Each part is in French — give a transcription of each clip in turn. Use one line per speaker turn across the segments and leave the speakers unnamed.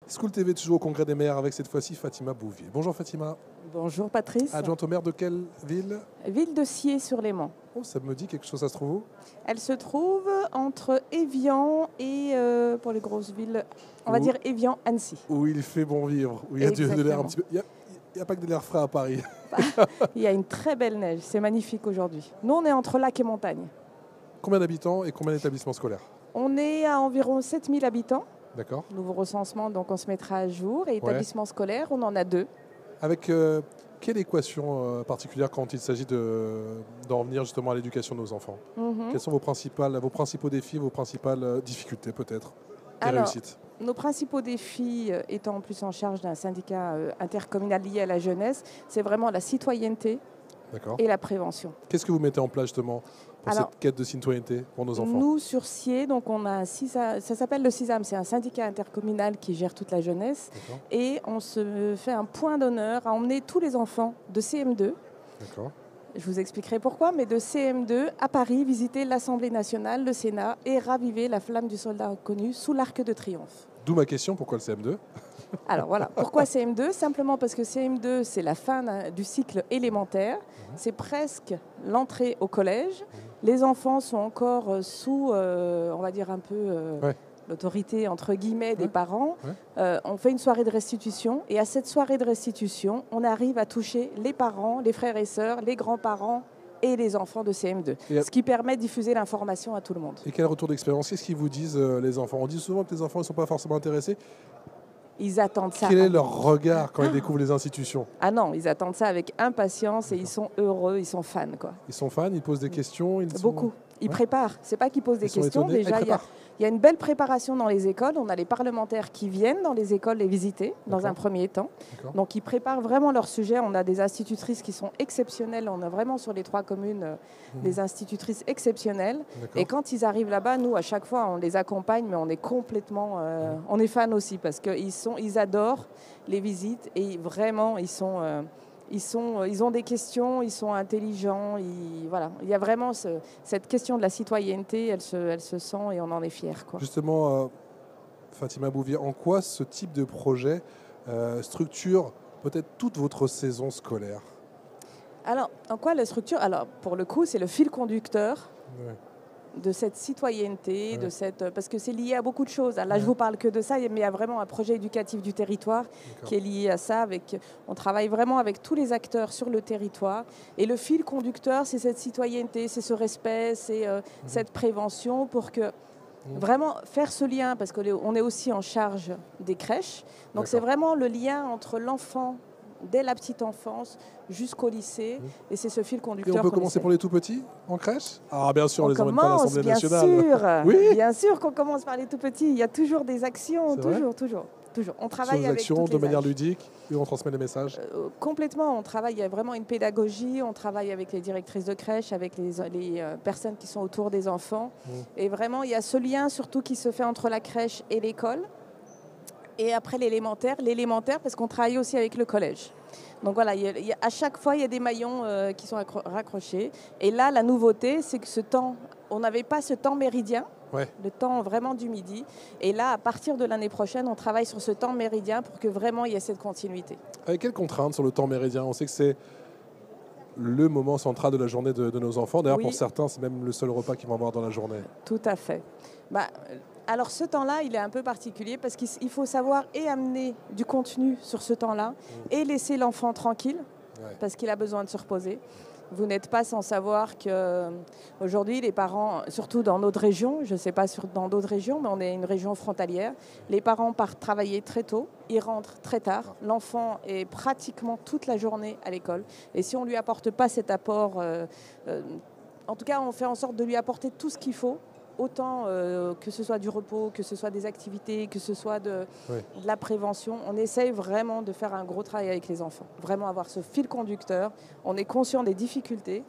School TV toujours au Congrès des maires avec cette fois-ci Fatima Bouvier. Bonjour Fatima.
Bonjour Patrice.
Adjointe au maire de quelle ville?
Ville de Sciez-sur-Léman.
Oh, ça me dit quelque chose, ça se trouve où?
Elle se trouve entre Évian et, pour les grosses villes, on va dire Évian-Annecy.
Où il fait bon vivre, où il y a de l'air un petit peu... Il n'y a pas que de l'air frais à Paris.
Il y a une très belle neige, c'est magnifique aujourd'hui. Nous, on est entre lac et montagne.
Combien d'habitants et combien d'établissements scolaires?
On est à environ 7000 habitants.
D'accord.
Nouveau recensement, donc on se mettra à jour. Et établissements scolaires, on en a 2.
Avec quelle équation particulière quand il s'agit d'en revenir justement à l'éducation de nos enfants? Quels sont vos principaux défis, vos principales difficultés peut-être et réussites?
Nos principaux défis, étant en plus en charge d'un syndicat intercommunal lié à la jeunesse, c'est vraiment la citoyenneté et la prévention.
Qu'est-ce que vous mettez en place justement pour cette quête de citoyenneté pour nos enfants?
Nous, sur Sciez, donc on a ça s'appelle le CISAM, c'est un syndicat intercommunal qui gère toute la jeunesse. Et on se fait un point d'honneur à emmener tous les enfants de CM2. Je vous expliquerai pourquoi, mais de CM2 à Paris, visiter l'Assemblée nationale, le Sénat et raviver la flamme du soldat inconnu sous l'Arc de Triomphe.
D'où ma question, pourquoi le CM2?
Alors voilà, pourquoi CM2? Simplement parce que CM2, c'est la fin du cycle élémentaire. C'est presque l'entrée au collège. Les enfants sont encore sous, on va dire un peu... l'autorité, entre guillemets, des parents. On fait une soirée de restitution. Et à cette soirée de restitution, on arrive à toucher les parents, les frères et sœurs, les grands-parents et les enfants de CM2. Ce qui permet de diffuser l'information à tout le monde.
Et quel retour d'expérience? Qu'est-ce qu'ils vous disent, les enfants? On dit souvent que les enfants ne sont pas forcément intéressés.
Ils attendent ça.
Quel est leur regard quand ils découvrent les institutions?
Ah non, ils attendent ça avec impatience et ils sont heureux, ils sont fans, quoi.
Ils sont fans, ils posent des questions?
Beaucoup. Ils préparent. C'est pas qu'ils posent des questions. Déjà, il y a une belle préparation dans les écoles. On a les parlementaires qui viennent dans les écoles les visiter dans un premier temps. Donc, ils préparent vraiment leur sujet. On a des institutrices qui sont exceptionnelles. On a vraiment sur les 3 communes des institutrices exceptionnelles. Et quand ils arrivent là-bas, nous, à chaque fois, on les accompagne, mais on est complètement... on est fans aussi parce qu'ils adorent les visites et vraiment, ils ont des questions, ils sont intelligents. Voilà. Il y a vraiment cette question de la citoyenneté, elle se sent et on en est fiers.
Justement, Fatima Bouvier, en quoi ce type de projet structure peut-être toute votre saison scolaire?
Alors, en quoi la structure? Alors, pour le coup, c'est le fil conducteur. De cette citoyenneté, parce que c'est lié à beaucoup de choses. Là, je ne vous parle que de ça, mais il y a vraiment un projet éducatif du territoire qui est lié à ça. On travaille vraiment avec tous les acteurs sur le territoire. Et le fil conducteur, c'est cette citoyenneté, c'est ce respect, c'est cette prévention pour que vraiment faire ce lien, parce qu'on est aussi en charge des crèches. Donc c'est vraiment le lien entre l'enfant dès la petite enfance jusqu'au lycée. Et c'est ce fil conducteur.
Et on peut commencer pour les tout petits en crèche? Ah, bien sûr, on les emmène pas à l'Assemblée nationale.
Bien sûr qu'on commence par les tout petits. Il y a toujours des actions, toujours. On travaille avec
actions de manière ludique et on transmet les messages.
Complètement, on travaille, il y a vraiment une pédagogie, on travaille avec les directrices de crèche, avec les personnes qui sont autour des enfants. Et vraiment, il y a ce lien surtout qui se fait entre la crèche et l'école. Et après l'élémentaire, parce qu'on travaille aussi avec le collège. Donc voilà, à chaque fois, il y a des maillons qui sont raccrochés. Et là, la nouveauté, c'est que on n'avait pas ce temps méridien, le temps vraiment du midi. Et là, à partir de l'année prochaine, on travaille sur ce temps méridien pour que vraiment il y ait cette continuité.
Avec quelles contraintes sur le temps méridien? On sait que c'est le moment central de la journée de nos enfants. D'ailleurs, pour certains, c'est même le seul repas qu'ils vont avoir dans la journée.
Tout à fait. Alors ce temps-là, il est un peu particulier parce qu'il faut savoir et amener du contenu sur ce temps-là et laisser l'enfant tranquille parce qu'il a besoin de se reposer. Vous n'êtes pas sans savoir qu'aujourd'hui, les parents, surtout dans notre région, je ne sais pas dans d'autres régions, mais on est une région frontalière, les parents partent travailler très tôt, ils rentrent très tard. L'enfant est pratiquement toute la journée à l'école. Et si on ne lui apporte pas cet apport, en tout cas, on fait en sorte de lui apporter tout ce qu'il faut, autant que ce soit du repos, que ce soit des activités, que ce soit de la prévention. On essaye vraiment de faire un gros travail avec les enfants. Vraiment avoir ce fil conducteur. On est conscient des difficultés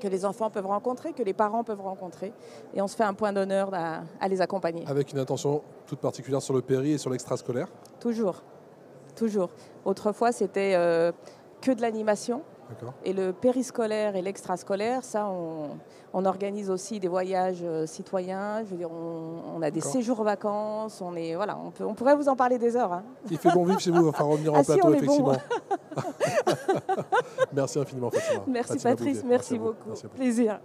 que les enfants peuvent rencontrer, que les parents peuvent rencontrer. Et on se fait un point d'honneur à les accompagner.
Avec une attention toute particulière sur le péri et sur l'extrascolaire?
Toujours. Autrefois, c'était que de l'animation. Et le périscolaire et l'extrascolaire, ça, on organise aussi des voyages citoyens. Je veux dire, on a des séjours vacances. On pourrait vous en parler des heures. Hein.
Il fait bon vivre chez vous, il va falloir revenir en plateau, effectivement. Bon. Merci infiniment, Fatima.
Merci Patrice, merci beaucoup. Merci, plaisir.